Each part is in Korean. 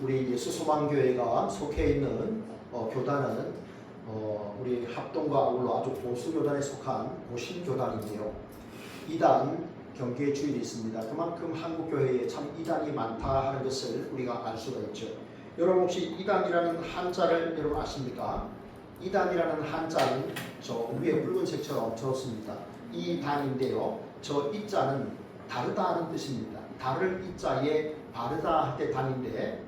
우리 예수소망교회가 속해 있는 교단은 우리 합동과 아울러 아주 보수 교단에 속한 보신 교단인데요. 이단 경계의 주일이 있습니다. 그만큼 한국 교회에 참 이단이 많다 하는 것을 우리가 알 수가 있죠. 여러분 혹시 이단이라는 한자를 여러분 아십니까? 이단이라는 한자는 저 위에 붉은색처럼 적었습니다. 이단인데요. 저 이자는 다르다 하는 뜻입니다. 다를 이자에 바르다 할 때 단인데,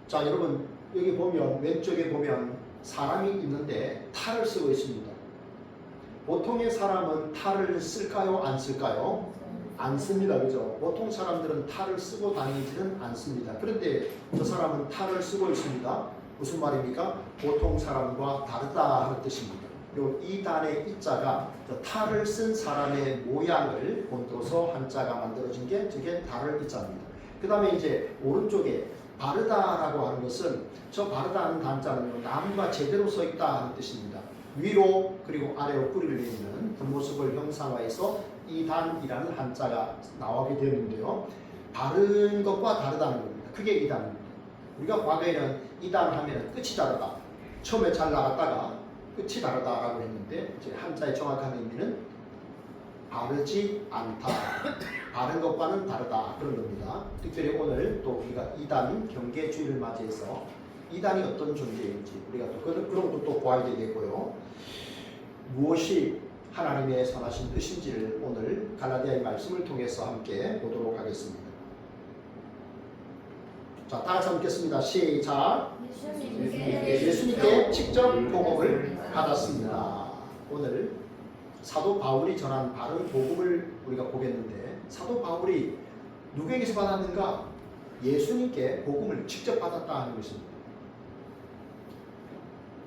자 여러분 여기 보면 왼쪽에 보면 사람이 있는데 탈을 쓰고 있습니다. 보통의 사람은 탈을 쓸까요? 안 쓸까요? 안 씁니다. 그죠? 보통 사람들은 탈을 쓰고 다니지는 않습니다. 그런데 저 사람은 탈을 쓰고 있습니다. 무슨 말입니까? 보통 사람과 다르다 하는 뜻입니다. 그리고 이 단의 이자가 탈을 쓴 사람의 모양을 본떠서 한자가 만들어진 게 저게 달을 이자입니다. 그 다음에 이제 오른쪽에 바르다라고 하는 것은 저 바르다 하는 단자는 나무가 제대로 서 있다 하는 뜻입니다. 위로 그리고 아래로 뿌리를 내리는 그 모습을 형상화해서 이단이라는 한자가 나오게 되었는데요. 바른 것과 다르다는 겁니다. 그게 이단입니다. 우리가 과거에는 이단 하면 끝이 다르다. 처음에 잘 나갔다가 끝이 다르다라고 했는데 이제 한자의 정확한 의미는 바르지 않다. 바른 것과는 다르다. 그런 겁니다. 특별히 오늘 또 우리가 이단 경계주의를 맞이해서 이단이 어떤 존재인지 우리가 또 그런 것도 또 보아야 되겠고요. 무엇이 하나님의 선하신 뜻인지를 오늘 갈라디아의 말씀을 통해서 함께 보도록 하겠습니다. 자, 다 같이 읽겠습니다. 시작. 예수님께 직접 복음을 받았습니다. 오늘 사도 바울이 전한 바른 복음을 우리가 보겠는데, 사도 바울이 누구에게서 받았는가? 예수님께 복음을 직접 받았다 하는 것입니다.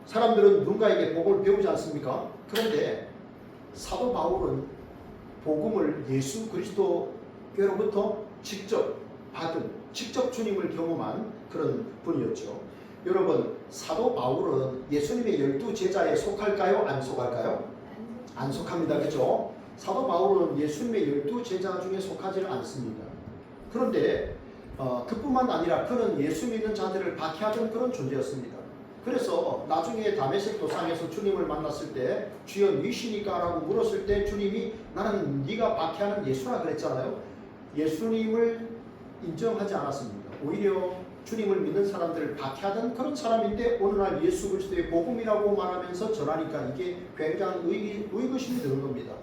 사람들은 누군가에게 복음을 배우지 않습니까? 그런데 사도 바울은 복음을 예수 그리스도께로부터 직접 받은, 직접 주님을 경험한 그런 분이었죠. 여러분, 사도 바울은 예수님의 12제자에 속할까요? 안 속할까요? 안 속합니다. 그죠? 사도 바울은 예수님의 12제자 중에 속하지는 않습니다. 그런데 그뿐만 아니라 그는 예수 믿는 자들을 박해하던 그런 존재였습니다. 그래서 나중에 다메섹 도상에서 주님을 만났을 때 주여 니시니까? 라고 물었을 때 주님이 나는 네가 박해하는 예수라 그랬잖아요. 예수님을 인정하지 않았습니다. 오히려 주님을 믿는 사람들을 박해하던 그런 사람인데 어느 날 예수 그리스도의 복음이라고 말하면서 전하니까 이게 굉장한 의구심이 드는 겁니다.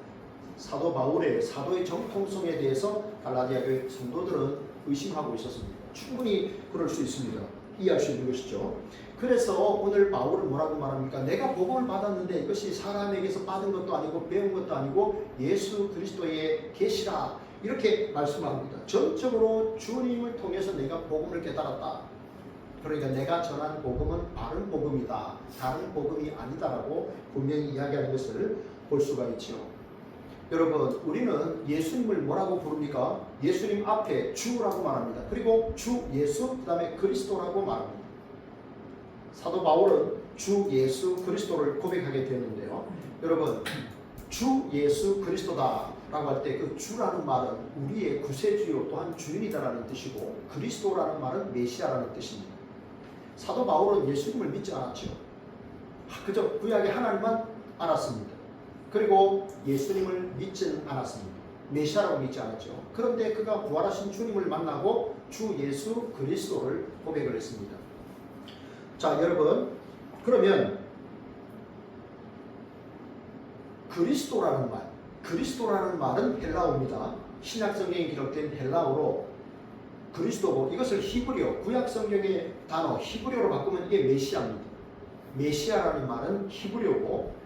사도 바울의 사도의 정통성에 대해서 갈라디아 교회 성도들은 의심하고 있었습니다. 충분히 그럴 수 있습니다. 이해할 수 있는 것이죠. 그래서 오늘 바울은 뭐라고 말합니까? 내가 복음을 받았는데 이것이 사람에게서 받은 것도 아니고 배운 것도 아니고 예수 그리스도의 계시라, 이렇게 말씀합니다. 전적으로 주님을 통해서 내가 복음을 깨달았다. 그러니까 내가 전한 복음은 바른 복음이다, 다른 복음이 아니다라고 분명히 이야기하는 것을 볼 수가 있죠. 여러분, 우리는 예수님을 뭐라고 부릅니까? 예수님 앞에 주라고 말합니다. 그리고 주 예수, 그 다음에 그리스도라고 말합니다. 사도 바울은 주 예수 그리스도를 고백하게 되었는데요. 여러분, 주 예수 그리스도다 라고 할 때 그 주라는 말은 우리의 구세주요 또한 주인이다라는 뜻이고, 그리스도라는 말은 메시아라는 뜻입니다. 사도 바울은 예수님을 믿지 않았죠. 그저 구약의 하나님만 알았습니다. 그리고 예수님을 믿지는 않았습니다. 메시아라고 믿지 않았죠. 그런데 그가 부활하신 주님을 만나고 주 예수 그리스도를 고백을 했습니다. 자, 여러분, 그러면 그리스도라는 말, 그리스도라는 말은 헬라어입니다. 신약 성경에 기록된 헬라어로 그리스도고, 이것을 히브리어, 구약 성경의 단어 히브리어로 바꾸면 이게 메시아입니다. 메시아라는 말은 히브리어고,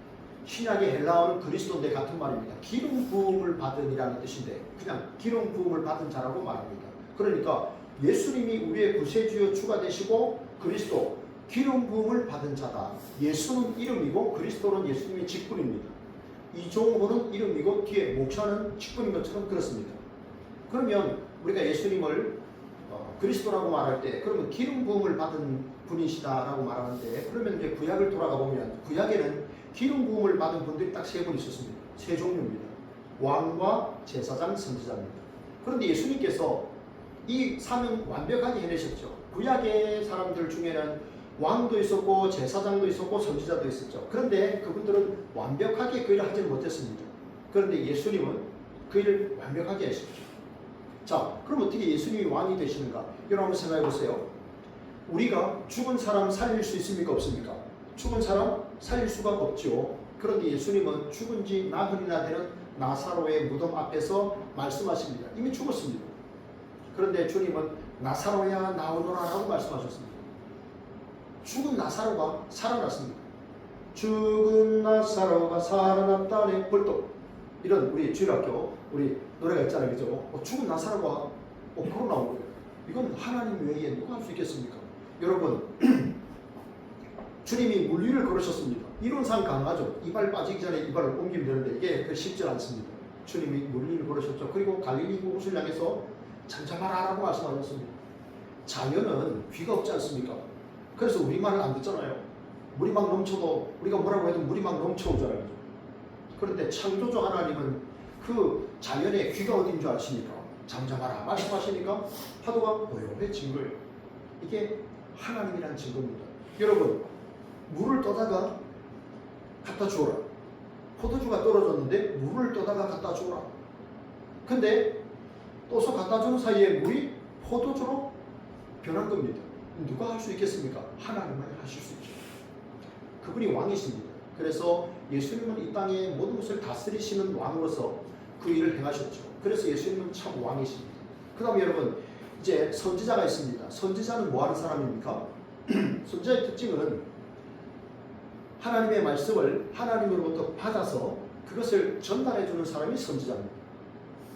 신약의 헬라어는 그리스도인데 같은 말입니다. 기름 부음을 받은이라는 뜻인데 그냥 기름 부음을 받은 자라고 말합니다. 그러니까 예수님이 우리의 구세주요 주가 되시고 그리스도, 기름 부음을 받은 자다. 예수는 이름이고 그리스도는 예수님의 직분입니다. 이종호는 이름이고 뒤에 목사는 직분인 것처럼 그렇습니다. 그러면 우리가 예수님을 그리스도라고 말할 때 그러면 기름 부음을 받은 분이시다라고 말하는데, 그러면 이제 구약을 돌아가 보면 구약에는 기름 부음을 받은 분들이 딱 세 분 있었습니다. 세 종류입니다. 왕과 제사장, 선지자입니다. 그런데 예수님께서 이 사명 완벽하게 해내셨죠. 구약의 사람들 중에는 왕도 있었고 제사장도 있었고 선지자도 있었죠. 그런데 그분들은 완벽하게 그 일을 하지 못했습니다. 그런데 예수님은 그 일을 완벽하게 하셨죠. 자, 그럼 어떻게 예수님이 왕이 되시는가? 여러분 한번 생각해 보세요. 우리가 죽은 사람 살릴 수 있습니까? 없습니까? 죽은 사람 살릴 수가 없죠. 그런데 예수님은 죽은 지 나흘이나 되는 나사로의 무덤 앞에서 말씀하십니다. 이미 죽었습니다. 그런데 주님은 나사로야 나오너라 라고 말씀하셨습니다. 죽은 나사로가 살아났습니다. 죽은 나사로가 살아났다네 벌떡. 이런 우리 주일학교 우리 노래가 있잖아요. 그죠? 죽은 나사로가 바로 나온 거예요. 이건 하나님 외에 누가 할 수 있겠습니까? 여러분 주님이 물 위를 걸으셨습니다. 이론상 가능하죠. 이발 빠지기 전에 이발을 옮기면 되는데 이게 쉽지 않습니다. 주님이 물 위를 걸으셨죠. 그리고 갈릴리 호수를 향해서 잠잠하라 라고 말씀하셨습니다. 자연은 귀가 없지 않습니까? 그래서 우리 말을 안 듣잖아요. 물이 막 넘쳐도 우리가 뭐라고 해도 물이 막 넘쳐오잖아요. 그런데 창조주 하나님은 그 자연의 귀가 어딘 줄 아십니까? 잠잠하라 말씀하시니까 파도가 고요해진 거예요. 이게 하나님이란 증거입니다. 여러분 물을 떠다가 갖다 주어라. 포도주가 떨어졌는데 물을 떠다가 갖다 주어라. 근데 떠서 갖다 주는 사이에 물이 포도주로 변한 겁니다. 누가 할 수 있겠습니까? 하나님만 하실 수 있죠. 그분이 왕이십니다. 그래서 예수님은 이 땅의 모든 것을 다스리시는 왕으로서 그 일을 행하셨죠. 그래서 예수님은 참 왕이십니다. 그 다음에 여러분 이제 선지자가 있습니다. 선지자는 뭐 하는 사람입니까? 선지자의 특징은 하나님의 말씀을 하나님으로부터 받아서 그것을 전달해 주는 사람이 선지자입니다.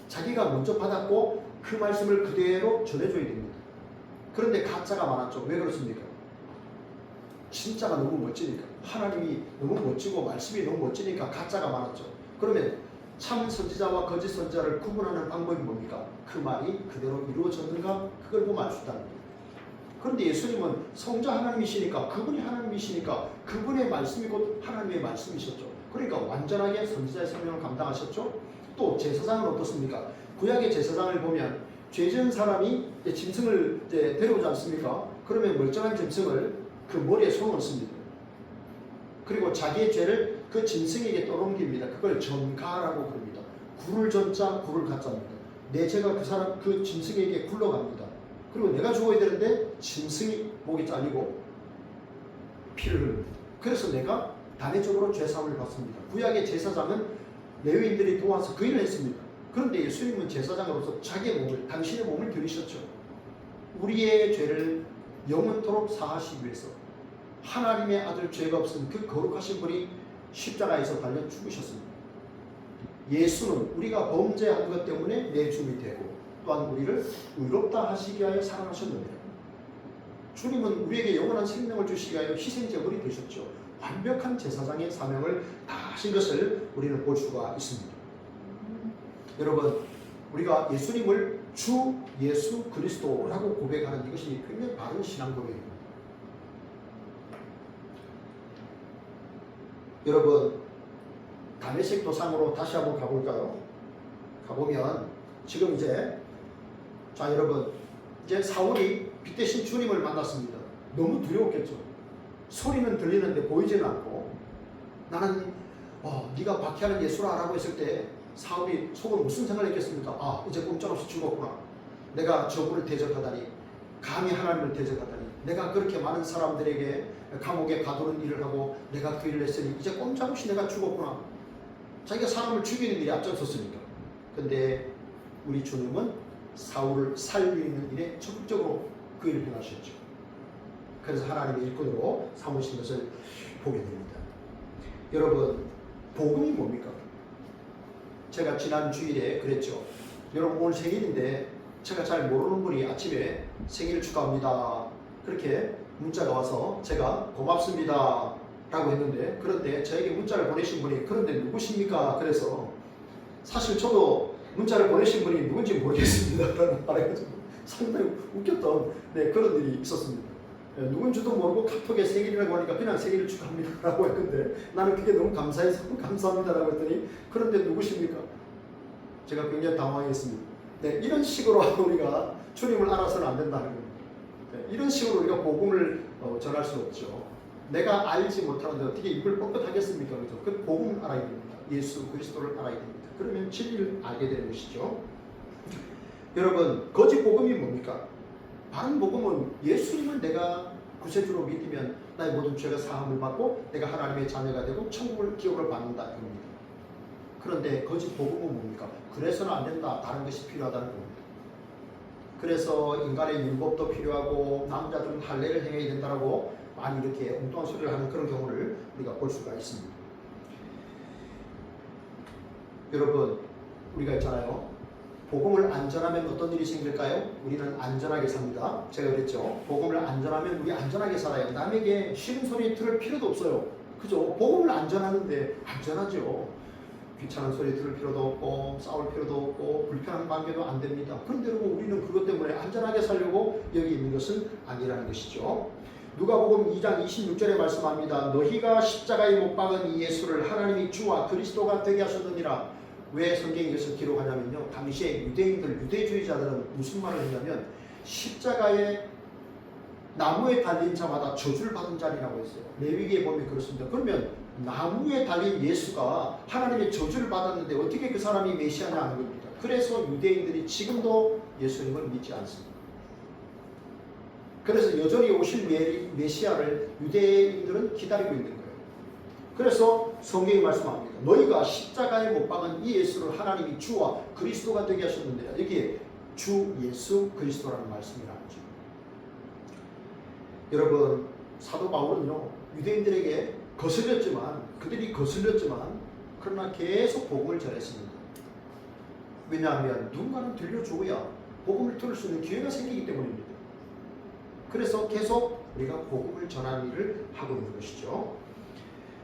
자기가 먼저 받았고 그 말씀을 그대로 전해줘야 됩니다. 그런데 가짜가 많았죠. 왜 그렇습니까? 진짜가 너무 멋지니까. 하나님이 너무 멋지고 말씀이 너무 멋지니까 가짜가 많았죠. 그러면 참 선지자와 거짓 선지자를 구분하는 방법이 뭡니까? 그 말이 그대로 이루어졌는가? 그걸 보면 알 수 있다는 거예요. 그런데 예수님은 성자 하나님이시니까 그분이 하나님이시니까 그분의 말씀이 곧 하나님의 말씀이셨죠. 그러니까 완전하게 선지자의 사명을 감당하셨죠. 또 제사장은 어떻습니까? 구약의 제사장을 보면 죄 지은 사람이 짐승을 데려오지 않습니까? 그러면 멀쩡한 짐승을 그 머리에 손을 씁니다. 그리고 자기의 죄를 그 짐승에게 떠넘깁니다. 그걸 전가라고 부릅니다. 굴을 전자, 굴을 가짜입니다. 내 죄가 그 짐승에게 굴러갑니다. 그리고 내가 죽어야 되는데 짐승이 목이 잘리고 피를 흘립니다. 그래서 내가 단회적으로 죄사함을 받습니다. 구약의 제사장은 레위인들이 도와서 그 일을 했습니다. 그런데 예수님은 제사장으로서 자기의 몸을, 당신의 몸을 드리셨죠. 우리의 죄를 영원토록 사하시기 위해서 하나님의 아들 죄가 없은 그 거룩하신 분이 십자가에서 달려 죽으셨습니다. 예수는 우리가 범죄한 것 때문에 내 주님이 되고 또한 우리를 의롭다 하시기 위하여 사랑하셨는데 주님은 우리에게 영원한 생명을 주시기 위하여 희생제물이 되셨죠. 완벽한 제사장의 사명을 다 하신 것을 우리는 볼 수가 있습니다. 여러분 우리가 예수님을 주 예수 그리스도라고 고백하는 이것이 굉장히 바른 신앙 고백입니다. 여러분 다메섹 도상으로 다시 한번 가볼까요? 가보면 지금 이제 자 여러분 이제 사울이 빛 대신 주님을 만났습니다. 너무 두려웠겠죠. 소리는 들리는데 보이지는 않고 나는 네가 박해하는 예수라 라고 했을 때 사울이 속으로 무슨 생각을 했겠습니까? 아 이제 꼼짝없이 죽었구나. 내가 저분을 대적하다니 감히 하나님을 대적하다니 내가 그렇게 많은 사람들에게 감옥에 가두는 일을 하고 내가 그 일을 했으니 이제 꼼짝없이 내가 죽었구나. 자기가 사람을 죽이는 일이 앞장섰으니까. 근데 우리 주님은 사울을 살리는 일에 적극적으로 그 일을 행하셨죠. 그래서 하나님의 일꾼으로 삼으신 것을 보게 됩니다. 여러분 복음이 뭡니까? 제가 지난 주일에 그랬죠. 여러분 오늘 생일인데 제가 잘 모르는 분이 아침에 생일 축하합니다 그렇게 문자가 와서 제가 고맙습니다 라고 했는데 그런데 저에게 문자를 보내신 분이 그런데 누구십니까? 그래서 사실 저도 문자를 보내신 분이 누군지 모르겠습니다 라는 말해가지고 상당히 웃겼던 그런 일이 있었습니다. 누군지도 모르고 카톡에 생일이라고 하니까 그냥 생일 축하합니다 라고 했는데 나는 그게 너무 감사해서 감사합니다 라고 했더니 그런데 누구십니까? 제가 굉장히 당황했습니다. 네, 이런 식으로 우리가 주님을 알아서는 안 된다는 겁니다. 네, 이런 식으로 우리가 복음을 전할 수 없죠. 내가 알지 못하는데 어떻게 입을 뻥끗하겠습니까? 그죠? 그 복음을 알아야 됩니다. 예수 그리스도를 알아야 됩니다. 그러면 진리를 알게 되는 것이죠. 여러분, 거짓 복음이 뭡니까? 바른 복음은 예수님을 내가 구세주로 믿으면 나의 모든 죄가 사함을 받고 내가 하나님의 자녀가 되고 천국을 기업을 받는다 이겁니다. 그런데 거짓 복음은 뭡니까? 그래서는 안 된다. 다른 것이 필요하다는 겁니다. 그래서 인간의 율법도 필요하고 남자들은 할례를 행해야 된다라고 많이 이렇게 엉뚱한 소리를 하는 그런 경우를 우리가 볼 수가 있습니다. 여러분, 우리가 있잖아요. 복음을 안전하면 어떤 일이 생길까요? 우리는 안전하게 삽니다. 제가 그랬죠. 복음을 안전하면 우리 안전하게 살아요. 남에게 싫은 소리 들을 필요도 없어요. 그죠? 복음을 안전하는데 안전하죠. 귀찮은 소리 들을 필요도 없고 싸울 필요도 없고 불편한 관계도 안 됩니다. 그런데 여러분, 우리는 그것 때문에 안전하게 살려고 여기 있는 것은 아니라는 것이죠. 누가복음 2장 26절에 말씀합니다. 너희가 십자가에 못 박은 이 예수를 하나님이 주와 그리스도가 되게 하셨느니라. 왜 성경이 이것을 기록하냐면요, 당시에 유대인들, 유대주의자들은 무슨 말을 했냐면 십자가에 나무에 달린 자마다 저주를 받은 자리라고 했어요. 레위기에 보면 그렇습니다. 그러면 나무에 달린 예수가 하나님의 저주를 받았는데 어떻게 그 사람이 메시아냐 하는 겁니다. 그래서 유대인들이 지금도 예수님을 믿지 않습니다. 그래서 여전히 오실 메시아를 유대인들은 기다리고 있는 거예요. 그래서 성경이 말씀합니다. 너희가 십자가에 못 박은 이 예수를 하나님이 주와 그리스도가 되게 하셨는데, 여기에 주 예수 그리스도라는 말씀이라는 거죠. 여러분, 사도 바울은요, 유대인들에게 그들이 거슬렸지만 그러나 계속 복음을 전했습니다. 왜냐하면 누군가는 들려주어야 복음을 들을 수 있는 기회가 생기기 때문입니다. 그래서 계속 우리가 복음을 전하는 일을 하고 있는 것이죠.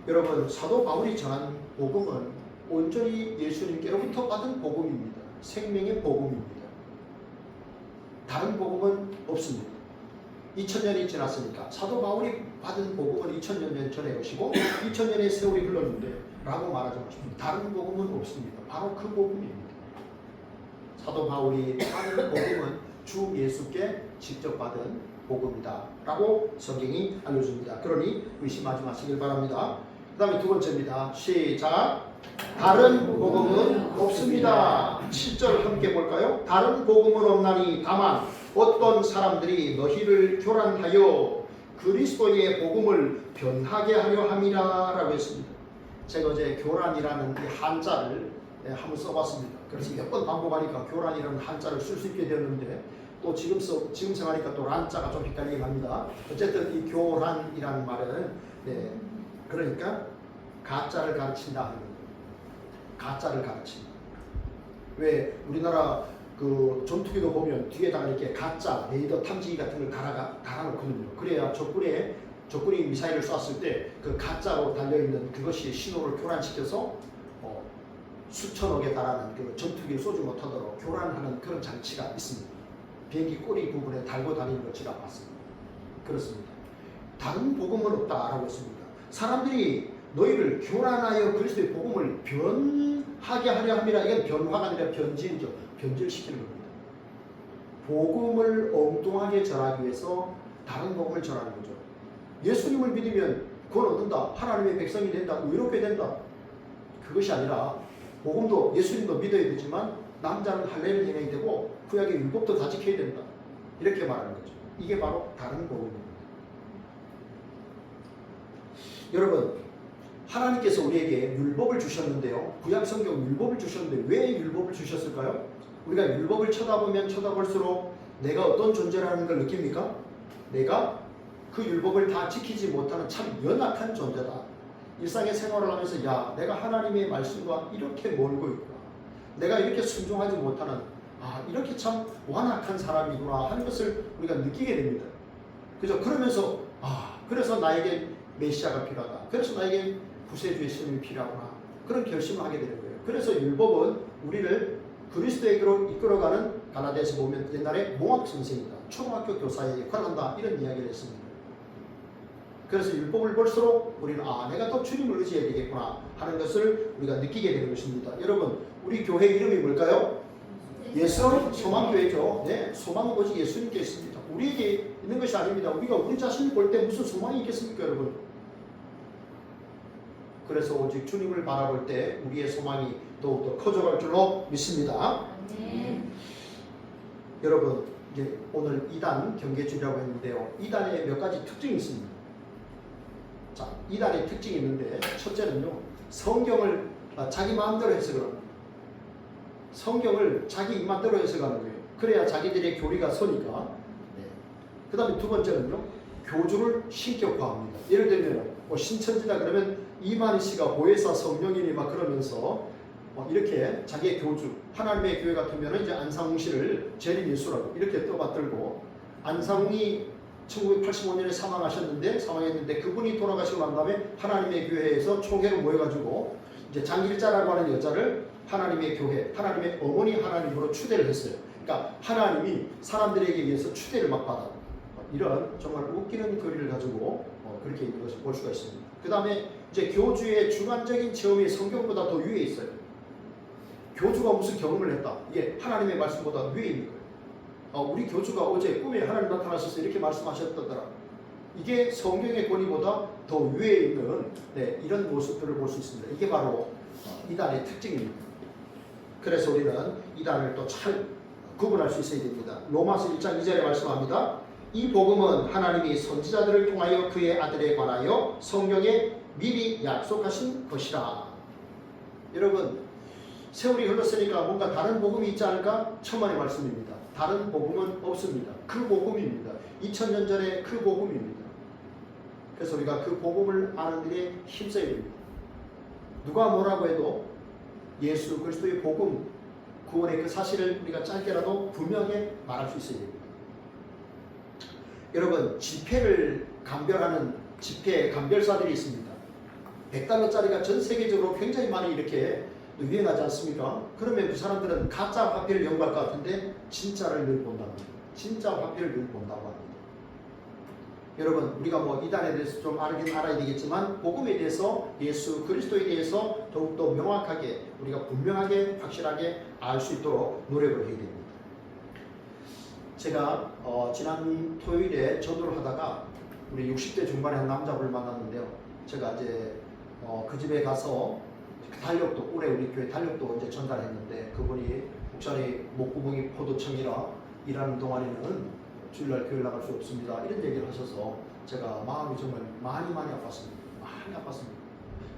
여러분, 사도 바울이 전한 복음은 온전히 예수님께로부터 받은 복음입니다. 생명의 복음입니다. 다른 복음은 없습니다. 2000년이 지났으니까 사도 바울이 받은 복음은 2000년 전의 것이고 2000년의 세월이 흘렀는데 라고 말하지 마십니다. 다른 복음은 없습니다. 바로 그 복음입니다. 사도 바울이 받은 복음은 주 예수께 직접 받은 복음이다 라고 성경이 알려줍니다. 그러니 의심하지 마시길 바랍니다. 그 다음에 두 번째입니다. 시작. 다른 복음은 없습니다. 7절 함께 볼까요? 다른 복음은 없나니 다만 어떤 사람들이 너희를 교란하여 그리스도의 복음을 변하게 하려 함이라 라고 했습니다. 제가 어제 교란이라는 이 한자를 한번 써봤습니다. 그래서 몇 번 반복하니까 교란이라는 한자를 쓸 수 있게 되었는데 또 지금 생각하니까 또 란자가 좀 헷갈리긴 합니다. 어쨌든 이 교란이라는 말은 그러니까 가짜를 가르친다 하는 거예요. 가짜를 가르친다. 왜 우리나라 그 전투기도 보면 뒤에다가 이렇게 가짜 레이더 탐지기 같은 걸 달아놓거든요. 그래야 적군이 미사일을 쐈을 때 그 가짜로 달려있는 그것이 신호를 교란시켜서 수천억에 달하는 그 전투기를 쏘지 못하도록 교란하는 그런 장치가 있습니다. 비행기 꼬리 부분에 달고 다니는 걸 제가 봤습니다. 그렇습니다. 다른 복음은 없다라고 했습니다. 사람들이 너희를 교란하여 그리스도의 복음을 변하게 하려 함이라. 이건 변화가 아니라 변질이죠. 변질시키는 겁니다. 복음을 엉뚱하게 전하기 위해서 다른 복음을 전하는 거죠. 예수님을 믿으면 구원 얻는다. 하나님의 백성이 된다. 의롭게 된다. 그것이 아니라 복음도 예수님도 믿어야 되지만 남자는 할례를 행해야 되고 구약의 율법도 다 지켜야 된다. 이렇게 말하는 거죠. 이게 바로 다른 복음입니다. 여러분, 하나님께서 우리에게 율법을 주셨는데요. 구약 성경 율법을 주셨는데 왜 율법을 주셨을까요? 우리가 율법을 쳐다보면 쳐다볼수록 내가 어떤 존재라는 걸 느낍니까? 내가 그 율법을 다 지키지 못하는 참 연약한 존재다. 일상의 생활을 하면서 야, 내가 하나님의 말씀과 이렇게 멀고 있구나. 내가 이렇게 순종하지 못하는 이렇게 참 완악한 사람이구나 하는 것을 우리가 느끼게 됩니다. 그죠? 그러면서 그래서 나에게 메시아가 필요하다. 그래서 나에게 구세주의 스님이 필요하구나. 그런 결심을 하게 되는 거예요. 그래서 율법은 우리를 그리스도에게로 이끌어가는, 가나다에서 보면 옛날에 몽학 선생이다. 초등학교 교사의 역할을 한다. 이런 이야기를 했습니다. 그래서 율법을 볼수록 우리는 내가 또 주님을 의지해야 되겠구나 하는 것을 우리가 느끼게 되는 것입니다. 여러분, 우리 교회 이름이 뭘까요? 예수는 소망교회죠. 네, 소망은 오직 예수님께 있습니다. 우리에게 있는 것이 아닙니다. 우리가 우리 자신을 볼 때 무슨 소망이 있겠습니까, 여러분? 그래서 오직 주님을 바라볼 때 우리의 소망이 더욱더 커져갈 줄로 믿습니다. 여러분, 이제 오늘 2단 경계주의라고 했는데요. 2단에 몇 가지 특징이 있습니다. 자, 2단의 특징이 있는데, 첫째는요, 성경을 자기 마음대로 해석을 합니다. 성경을 자기 입맛대로 해석하는 거예요. 그래야 자기들의 교리가 서니까. 네. 그 다음에 두 번째는요, 교주를 신격화합니다. 예를 들면 뭐 신천지다 그러면 이만희 씨가 보혜사 성령이니 막 그러면서 이렇게 자기의 교주, 하나님의 교회 같으면 이제 안상홍 씨를 재림 예수라고 이렇게 떠받들고, 안상홍이 1985년에 사망했는데 그분이 돌아가시고 난 다음에 하나님의 교회에서 총회로 모여가지고 이제 장길자라고 하는 여자를 하나님의 교회, 하나님의 어머니 하나님으로 추대를 했어요. 그러니까 하나님이 사람들에게 의해서 추대를 막 받아. 이런 정말 웃기는 교리를 가지고 그렇게 있는 것을 볼 수가 있습니다. 그 다음에 이제 교주의 주관적인 체험이 성경보다 더 위에 있어요. 교주가 무슨 경험을 했다. 이게 하나님의 말씀보다 위에 있는 거예요. 우리 교주가 어제 꿈에 하나님 나타나셔서 이렇게 말씀하셨더라. 이게 성경의 권위보다 더 위에 있는 이런 모습들을 볼 수 있습니다. 이게 바로 이단의 특징입니다. 그래서 우리는 이단을 또 잘 구분할 수 있어야 됩니다. 로마서 1장 2절에 말씀합니다. 이 복음은 하나님이 선지자들을 통하여 그의 아들에 관하여 성경에 미리 약속하신 것이라. 여러분, 세월이 흘렀으니까 뭔가 다른 복음이 있지 않을까? 천만의 말씀입니다. 다른 복음은 없습니다. 그 복음입니다. 2000년 전에 그 복음입니다. 그래서 우리가 그 복음을 아는 일에 힘써야 됩니다. 누가 뭐라고 해도 예수 그리스도의 복음, 구원의 그 사실을 우리가 짧게라도 분명하게 말할 수 있어야 됩니다. 여러분, 지폐를 감별하는 지폐 감별사들이 있습니다. 100달러짜리가 전 세계적으로 굉장히 많이 이렇게 유행하지 않습니까? 그러면 그 사람들은 가짜 화폐를 연구할 것 같은데 진짜를 늘 본다고 합니다. 진짜 화폐를 늘 본다고 합니다. 여러분, 우리가 뭐 이단에 대해서 좀 알긴 알아야 되겠지만 복음에 대해서, 예수 그리스도에 대해서 더욱더 명확하게, 우리가 분명하게 확실하게 알 수 있도록 노력을 해야 됩니다. 제가 지난 토요일에 전도를 하다가 우리 60대 중반의 한 남자분을 만났는데요. 제가 이제 그 집에 가서 달력도, 올해 우리 교회 달력도 이제 전달했는데, 그분이 목사님 목구멍이 포도청이라 일하는 동안에는 주일날 교회 나갈 수 없습니다, 이런 얘기를 하셔서 제가 마음이 정말 많이 아팠습니다. 많이 아팠습니다.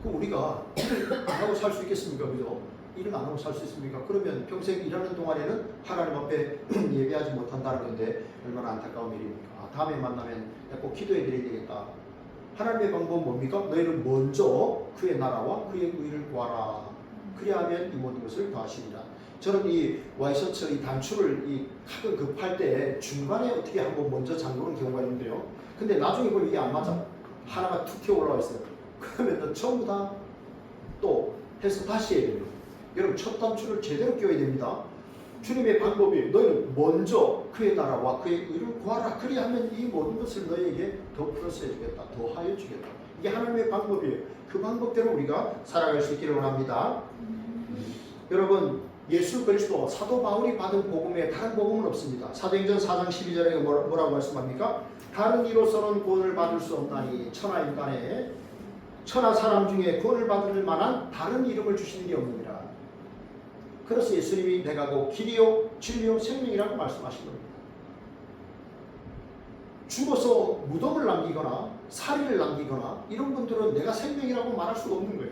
그럼 우리가 일을 안 하고 살 수 있겠습니까? 그죠? 일을 안 하고 살 수 있습니까? 그러면 평생 일하는 동안에는 하나님 앞에 예배하지 못한다는 건데 얼마나 안타까운 일입니까? 다음에 만나면 꼭 기도해 드려야 되겠다. 하나님의 방법은 뭡니까? 너희는 먼저 그의 나라와 그의 의를 구하라. 그리하면 이 모든 것을 더하시리라. 저는 이 와이셔츠 이 단추를 가끔 급할 때 중간에 어떻게 한번 먼저 잠그는 경우가 있는데요. 근데 나중에 보면 이게 안 맞아. 하나가 툭 튀어 올라와 있어요. 그러면 전부 다 또 해서 다시 해야 됩니다. 여러분, 첫 단추를 제대로 껴야 됩니다. 주님의 방법이 너희는 먼저 그의 나라와 그의 의를 구하라. 그리하면 이 모든 것을 너희에게 더 플러스 해주겠다. 더하여 주겠다. 이게 하나님의 방법이에요. 그 방법대로 우리가 살아갈 수 있기를 원합니다. 여러분, 예수 그리스도 사도 바울이 받은 복음에 다른 복음은 없습니다. 사도행전 4장 12절에 뭐라고 말씀합니까? 다른 이로서는 구원을 받을 수 없나니 천하 인간에, 천하 사람 중에 구원을 받을 만한 다른 이름을 주시는 게 없느니라. 그래서 예수님이 내가 곧 길이요 진리요 생명이라고 말씀하신 겁니다. 죽어서 무덤을 남기거나 살인을 남기거나 이런 분들은 내가 생명이라고 말할 수가 없는 거예요.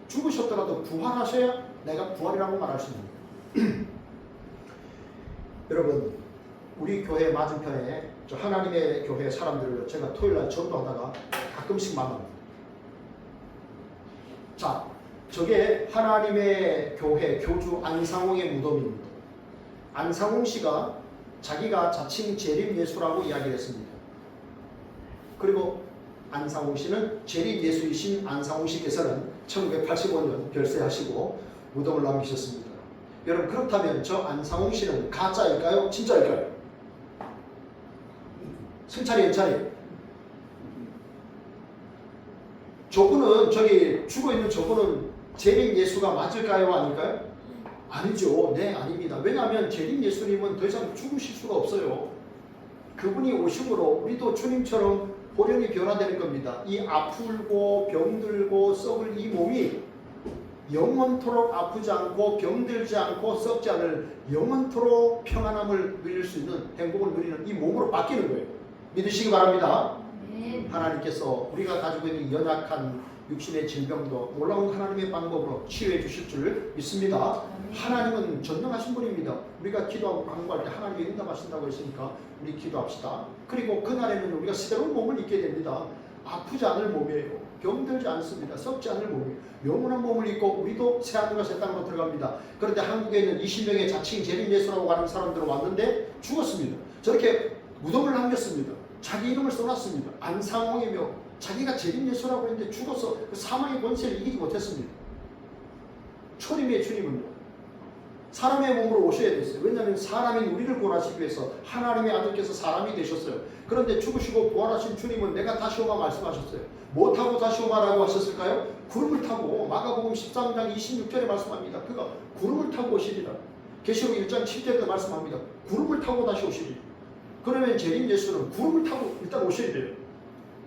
죽으셨더라도 부활하셔야 내가 부활이라고 말할 수 있는 거예요. 여러분, 우리 교회 맞은편에 저 하나님의 교회 사람들을 제가 토요일날 전도하다가 가끔씩 만납니다. 자, 저게 하나님의 교회 교주 안상홍의 무덤입니다. 안상홍 씨가 자기가 자칭 재림 예수라고 이야기를 했습니다. 그리고 안상홍 씨는 재림 예수이신 안상홍 씨께서는 1985년 별세하시고 무덤을 남기셨습니다. 여러분, 그렇다면 저 안상홍 씨는 가짜일까요? 진짜일까요? 승찬이, 연찬이. 저분은, 저기 죽어있는 저분은 재림 예수가 맞을까요? 아닐까요? 아니죠. 네, 아닙니다. 왜냐하면 재림 예수님은 더 이상 죽으실 수가 없어요. 그분이 오심으로 우리도 주님처럼 호련히 변화되는 겁니다. 이 아프고 병들고 썩을 이 몸이 영원토록 아프지 않고 병들지 않고 썩지 않을 영원토록 평안함을 누릴 수 있는 행복을 누리는 이 몸으로 바뀌는 거예요. 믿으시기 바랍니다. 네. 하나님께서 우리가 가지고 있는 연약한 육신의 질병도 놀라운 하나님의 방법으로 치유해 주실 줄 믿습니다. 하나님은 전능하신 분입니다. 우리가 기도하고 간구할 때 하나님이 응답하신다고 했으니까 우리 기도합시다. 그리고 그날에는 우리가 새로운 몸을 입게 됩니다. 아프지 않을 몸이에요. 병들지 않습니다. 썩지 않을 몸이에요. 영원한 몸을 입고 우리도 새하늘과 새 땅으로 들어갑니다. 그런데 한국에 있는 20명의 자칭 재림 예수라고 하는 사람들은 왔는데 죽었습니다. 저렇게 무덤을 남겼습니다. 자기 이름을 써놨습니다. 안상홍이며 자기가 재림 예수라고 했는데 죽어서 그 사망의 권세를 이기지 못했습니다. 초림의 주님은요, 사람의 몸으로 오셔야 됐어요. 왜냐하면 사람인 우리를 구원하시기 위해서 하나님의 아들께서 사람이 되셨어요. 그런데 죽으시고 부활하신 주님은 내가 다시 오마 말씀하셨어요. 뭐 타고 다시 오마라고 하셨을까요? 구름을 타고. 마가복음 13장 26절에 말씀합니다. 그가 구름을 타고 오시리라. 계시록 1장 7절에도 말씀합니다. 구름을 타고 다시 오시리라. 그러면 재림 예수는 구름을 타고 일단 오셔야 돼요.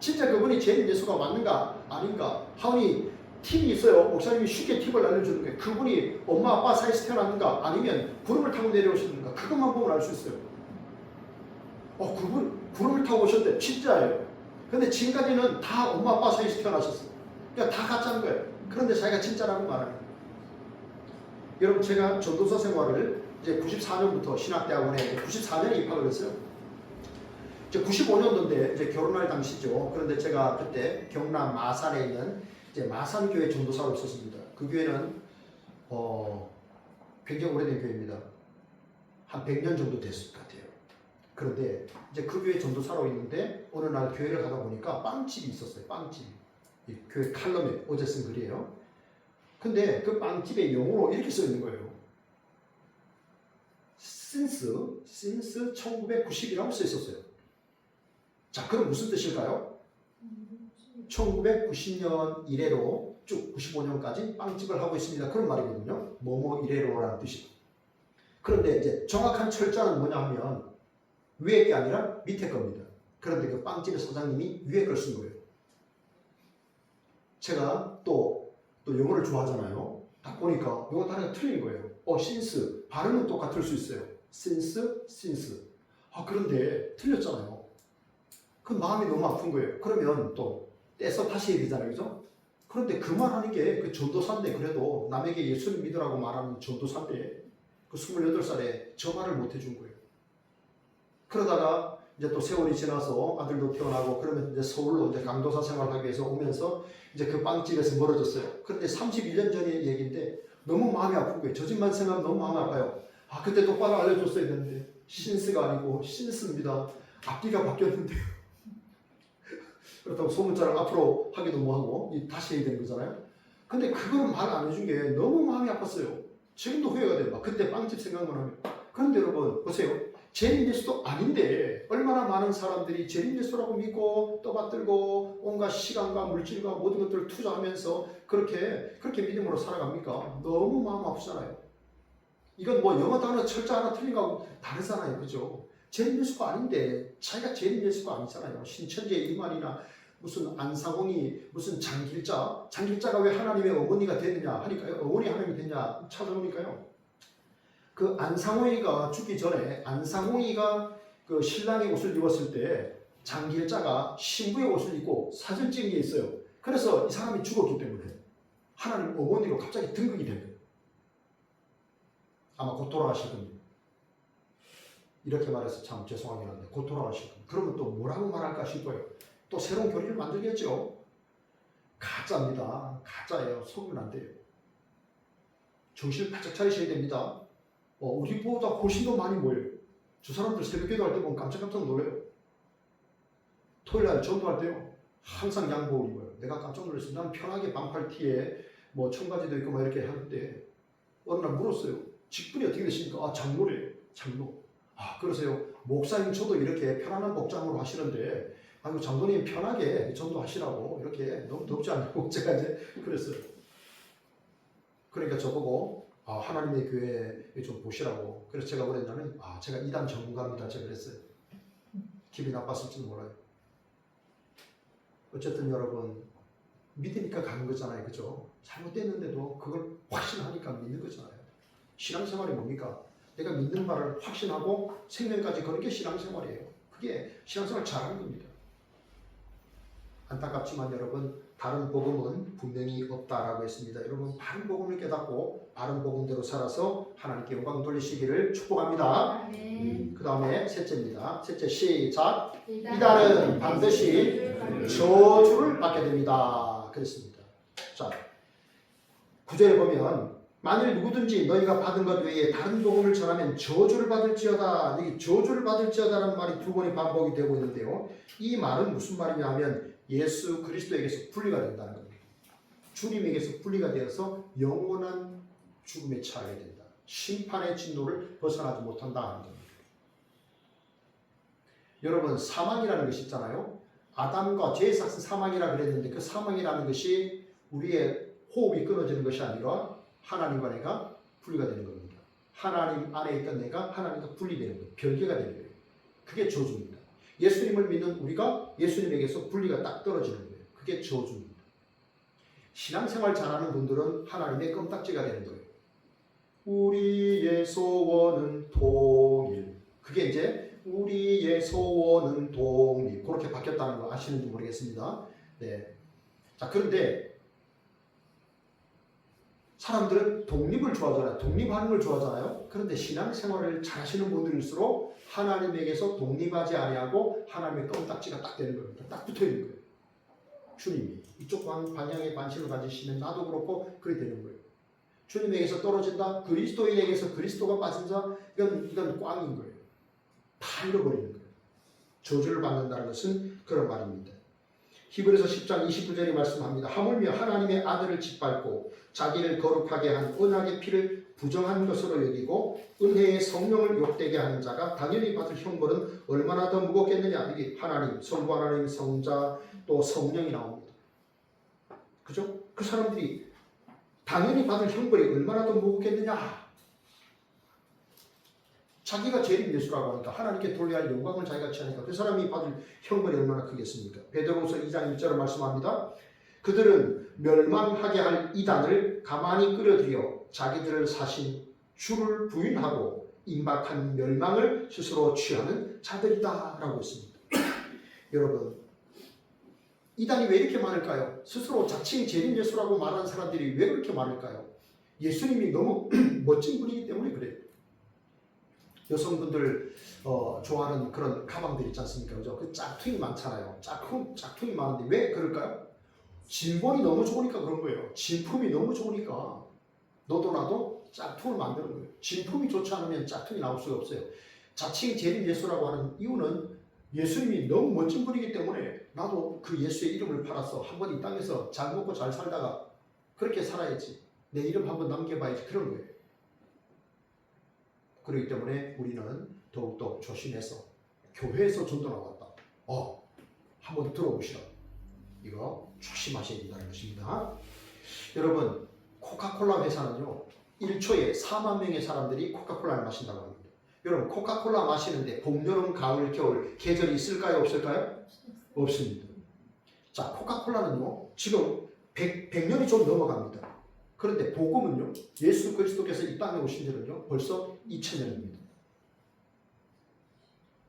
진짜 그분이 재림 예수가 맞는가 아닌가 하니 팁이 있어요. 목사님이 쉽게 팁을 알려주는 거예요. 그분이 엄마 아빠 사이에서 태어났는가 아니면 구름을 타고 내려오셨는가, 그것만 보면 알 수 있어요. 그분 구름을 타고 오셨대. 진짜예요. 근데 지금까지는 다 엄마 아빠 사이에서 태어나셨어요. 그러니까 다 가짜인 거예요. 그런데 자기가 진짜라고 말합니다. 여러분, 제가 전도사 생활을 이제 94년부터 신학대학원에 94년에 입학을 했어요. 이제 95년도인데 이제 결혼할 당시죠. 그런데 제가 그때 경남 마산에 있는 이제 마산교회 전도사로 있었습니다. 그 교회는 굉장히 오래된 교회입니다. 한 100년 정도 됐을 것 같아요. 그런데 이제 그 교회 전도사로 있는데 어느 날 교회를 가다 보니까 빵집이 있었어요. 빵집. 이 교회 칼럼에 어제 쓴 글이에요. 근데 그 빵집에 영어로 이렇게 써 있는 거예요. since 1990이라고 써 있었어요. 자, 그럼 무슨 뜻일까요? 1990년 이래로 쭉 95년까지 빵집을 하고 있습니다. 그런 말이거든요. 뭐뭐 이래로라는 뜻이고. 그런데 이제 정확한 철자는 뭐냐 하면 위에 게 아니라 밑에 겁니다. 그런데 그 빵집의 사장님이 위에 걸 쓴 거예요. 제가 또 영어를 좋아하잖아요. 딱 보니까 영어 단어가 틀린 거예요. since 발음은 똑같을 수 있어요. since. 그런데 틀렸잖아요. 그 마음이 너무 아픈 거예요. 그러면 또 떼서 다시 해야 되잖아요. 그죠? 그런데 그 말하는 게 그 전도사인데, 그래도 남에게 예수를 믿으라고 말하는 전도사인데 그 28살에 저 말을 못 해준 거예요. 그러다가 이제 또 세월이 지나서 아들도 태어나고 그러면 이제 서울로 이제 강도사 생활하기 위해서 오면서 이제 그 빵집에서 멀어졌어요. 그런데 31년 전의 얘기인데 너무 마음이 아픈 거예요. 저 집만 생각하면 너무 마음이 아파요. 그때 똑바로 알려줬어야 되는데 신스가 아니고 신스입니다. 앞뒤가 바뀌었는데요. 그렇다고 소문자를 앞으로 하기도 뭐하고 다시 해야 되는 거잖아요. 근데 그걸 말 안 해준 게 너무 마음이 아팠어요. 지금도 후회가 돼요. 그때 빵집 생각만 하면. 그런데 여러분 보세요. 재림 예수도 아닌데 얼마나 많은 사람들이 재림 예수라고 믿고 떠받들고 온갖 시간과 물질과 모든 것들을 투자하면서 그렇게 믿음으로 살아갑니까? 너무 마음 아프잖아요. 이건 뭐 영어 단어 철자 하나 틀린 거하고 다르잖아요. 그죠? 재림 예수가 아닌데 자기가 재림 예수가 아니잖아요. 신천지 이만이나 무슨 안상홍이 무슨 장길자가 왜 하나님의 어머니가 됐느냐 하니까요. 어머니 하나님이 됐냐 찾아보니까요. 그 안상홍이가 죽기 전에 안상홍이가 그 신랑의 옷을 입었을 때 장길자가 신부의 옷을 입고 사진 찍은 게 있어요. 그래서 이 사람이 죽었기 때문에 하나님 어머니로 갑자기 등극이 된 거예요. 아마 곧 돌아가실 겁니다. 이렇게 말해서 참 죄송하긴 한데 곧 돌아가실 겁니다. 그러면 또 뭐라고 말할까 싶어요. 또 새로운 교리를 만들겠죠. 가짜입니다. 가짜예요. 속으면 안 돼요. 정신을 바짝 차리셔야 됩니다. 우리보다 훨씬 더 많이 모여요. 저 사람들 새벽 기도할 때 보면 깜짝깜짝 놀라요. 토요일날 전도할 때요. 항상 양복을 입어요. 내가 깜짝 놀랐어요. 난 편하게 반팔티에 뭐 청바지도 있고 막 이렇게 하는데 어느 날 물었어요. 직분이 어떻게 되십니까? 장로래요. 장로. 그러세요. 목사님 저도 이렇게 편안한 복장으로 하시는데 장로님 편하게 전도하시라고 이렇게 너무 덥지 않냐고 제가 이제 그랬어요. 그러니까 저보고 하나님의 교회에 좀 보시라고. 그래서 제가 그랬냐면 제가 이단 전문가입니다. 제가 그랬어요. 기분이 나빴을지도 몰라요. 어쨌든 여러분 믿으니까 가는 거잖아요. 그죠? 잘못됐는데도 그걸 확신하니까 믿는 거잖아요. 신앙생활이 뭡니까? 내가 믿는 바를 확신하고 생명까지 거는 게 신앙생활이에요. 그게 신앙생활 잘하는 겁니다. 안타깝지만 여러분 다른 복음은 분명히 없다라고 했습니다. 여러분 바른 복음을 깨닫고 바른 복음대로 살아서 하나님께 영광 돌리시기를 축복합니다. 그 다음에 셋째입니다. 셋째 시작. 이단은 반드시 저주를 받게 됩니다. 그랬습니다. 자, 9절에 보면 만일 누구든지 너희가 받은 것 외에 다른 복음을 전하면 저주를 받을지어다. 여기 저주를 받을지어다라는 말이 두 번이 반복이 되고 있는데요. 이 말은 무슨 말이냐 하면 예수 그리스도에게서 분리가 된다는 겁니다. 주님에게서 분리가 되어서 영원한 죽음에 처하게 된다. 심판의 진노를 벗어나지 못한다 하는 겁니다. 여러분 사망이라는 것이 있잖아요. 아담과 죄의 삭은 사망이라 그랬는데 그 사망이라는 것이 우리의 호흡이 끊어지는 것이 아니라 하나님과 내가 분리가 되는 겁니다. 하나님 안에 있던 내가 하나님과 분리되는 거예요. 별개가 되는 거예요. 그게 저주입니다. 예수님을 믿는 우리가 예수님에게서 분리가 딱 떨어지는 거예요. 그게 저주입니다. 신앙생활 잘하는 분들은 하나님의 껌딱지가 되는 거예요. 우리의 소원은 통일. 그게 이제 우리의 소원은 독립. 그렇게 바뀌었다는 거 아시는지 모르겠습니다. 네. 자, 그런데 사람들은 독립을 좋아하잖아요. 독립하는 걸 좋아하잖아요. 그런데 신앙생활을 잘 하시는 분들일수록 하나님에게서 독립하지 아니하고 하나님의 껌딱지가 딱 되는 겁니다. 딱 붙어 있는 거예요. 주님이 이쪽 방향에 관심을 가지시면 나도 그렇고 그렇게 되는 거예요. 주님에게서 떨어진다. 그리스도인에게서 그리스도가 빠진 자 이건 꽝인 거예요. 다 잃어버리는 거예요. 저주를 받는다는 것은 그런 말입니다. 히브리서 10장 29절이 말씀합니다. 하물며 하나님의 아들을 짓밟고 자기를 거룩하게 한 언약의 피를 부정한 것으로 여기고 은혜의 성령을 욕되게 하는 자가 당연히 받을 형벌은 얼마나 더 무겁겠느냐. 이게 하나님, 성부 하나님, 성자 또 성령이 나옵니다. 그죠? 그 사람들이 당연히 받을 형벌이 얼마나 더 무겁겠느냐. 자기가 재림 예수라고 하니까 하나님께 돌려야 할 영광을 자기가 취하니까 그 사람이 받을 형벌이 얼마나 크겠습니까? 베드로후서 2장 1절을 말씀합니다. 그들은 멸망하게 할 이단을 가만히 끌어들여 자기들을 사신 주를 부인하고 임박한 멸망을 스스로 취하는 자들이다 라고 했습니다. 여러분 이단이 왜 이렇게 많을까요? 스스로 자칭 재림 예수라고 말하는 사람들이 왜 그렇게 많을까요? 예수님이 너무 멋진 분이기 때문에 그래요. 여성분들 좋아하는 그런 가방들 있지 않습니까? 그죠? 그 짝퉁이 많잖아요. 짝퉁이 많은데 왜 그럴까요? 진본이 너무 좋으니까 그런 거예요. 진품이 너무 좋으니까 너도 나도 짝퉁을 만드는 거예요. 진품이 좋지 않으면 짝퉁이 나올 수가 없어요. 자칭 재림 예수라고 하는 이유는 예수님이 너무 멋진 분이기 때문에 나도 그 예수의 이름을 팔아서 한번 이 땅에서 잘 먹고 잘 살다가 그렇게 살아야지. 내 이름 한번 남겨봐야지. 그런 거예요. 그렇기 때문에 우리는 더욱더 조심해서 교회에서 전도 나왔다. 한번 들어보시라. 이거 조심하셔야 된다는 것입니다. 여러분 코카콜라 회사는요 1초에 4만 명의 사람들이 코카콜라를 마신다고 합니다. 여러분 코카콜라 마시는데 봄, 여름, 가을, 겨울 계절이 있을까요? 없을까요? 없습니다. 자 코카콜라는요 지금 100년이 좀 넘어갑니다. 그런데 복음은요 예수 그리스도께서 이 땅에 오신 지는요 벌써 2000년입니다.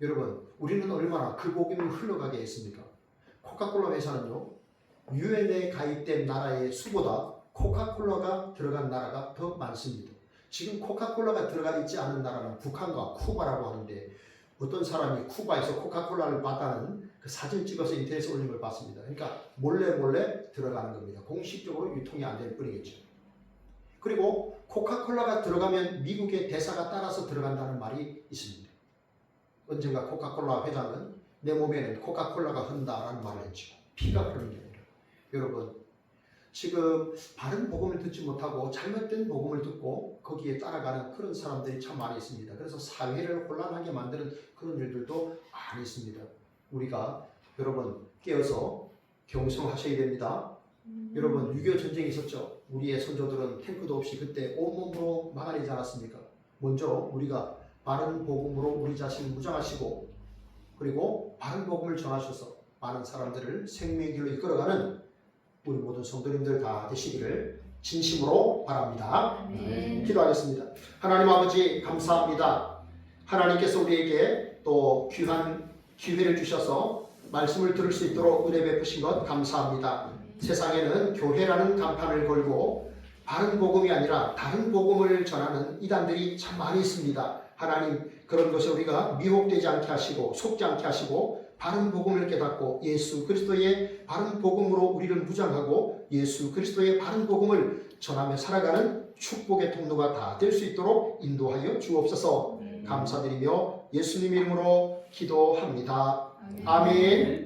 여러분 우리는 얼마나 그 복음이 흘러가게 했습니까? 코카콜라 회사는요 유엔에 가입된 나라의 수보다 코카콜라가 들어간 나라가 더 많습니다. 지금 코카콜라가 들어가 있지 않은 나라는 북한과 쿠바라고 하는데 어떤 사람이 쿠바에서 코카콜라를 봤다는 그 사진 찍어서 인터넷에 올린 걸 봤습니다. 그러니까 몰래 들어가는 겁니다. 공식적으로 유통이 안 될 뿐이겠죠. 그리고 코카콜라가 들어가면 미국의 대사가 따라서 들어간다는 말이 있습니다. 언젠가 코카콜라 회장은 내 몸에는 코카콜라가 흐른다라는 말을 했죠. 피가 흐르는 게 아니라. 여러분 지금 바른 복음을 듣지 못하고 잘못된 복음을 듣고 거기에 따라가는 그런 사람들이 참 많이 있습니다. 그래서 사회를 혼란하게 만드는 그런 일들도 많이 있습니다. 우리가 여러분 깨어서 경성하셔야 됩니다. 여러분 6.25 전쟁이 있었죠. 우리의 선조들은 탱크도 없이 그때 온몸으로 막아내지 않았습니까? 먼저 우리가 바른 복음으로 우리 자신을 무장하시고 그리고 바른 복음을 전하셔서 많은 사람들을 생명의 길로 이끌어가는 우리 모든 성도님들 다 되시기를 진심으로 바랍니다. 기도하겠습니다. 하나님 아버지 감사합니다. 하나님께서 우리에게 또 귀한 기회를 주셔서 말씀을 들을 수 있도록 은혜 베푸신 것 감사합니다. 세상에는 교회라는 간판을 걸고 바른 복음이 아니라 다른 복음을 전하는 이단들이 참 많이 있습니다. 하나님 그런 것에 우리가 미혹되지 않게 하시고 속지 않게 하시고 바른 복음을 깨닫고 예수 그리스도의 바른 복음으로 우리를 무장하고 예수 그리스도의 바른 복음을 전하며 살아가는 축복의 통로가 다 될 수 있도록 인도하여 주옵소서. 감사드리며 예수님 이름으로 기도합니다. 아멘.